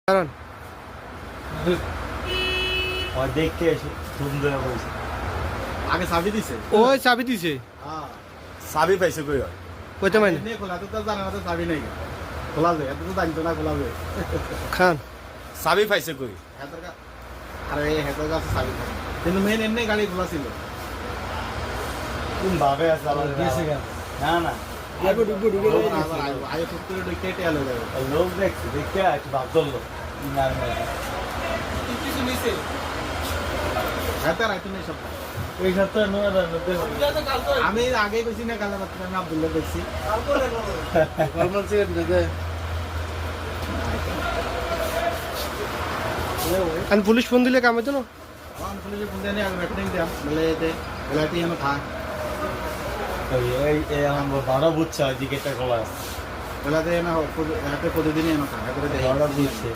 কারণ দেখতে এসে সুন্দর হয়েছে আগে চাবি দিছে ওই চাবি দিছে হ্যাঁ চাবি পাইছে কই হয় কইতে মানে এমনি খোলা তো জানা তো চাবি নাই খোলা যায় এত তো জানতো না খোলা যায় খান চাবি পাইছে কই আরে হেতার কাছে চাবি থাকে কিন্তু মেন এমনি গাড়ি খোলা ছিল কোন ভাবে আছে আবার না না আগে ফুট করে ঢুকে টেয়াল হয়ে যাবে লোক দেখছে দেখে একটু ভাব ধরলো হেতার আইতো নেই সব এই সপ্তাহে নয় মধ্যে আমি আগে বেশি না কালা মাত্র আমি আব্দুল্লাহ দেখছি আমি পুলিশ ফোন দিলে কাম হতো না আমার পুলিশে ফোন দিয়ে আমি রেকর্ডিং দিলাম বলে এতে এলাটি আমি থাক এই আমার বারো বুঝছে ওই দিকে একটা খোলা আছে এলাতে না হাতে প্রতিদিনই এনে থাক হাতে দেখি বারো বুঝছে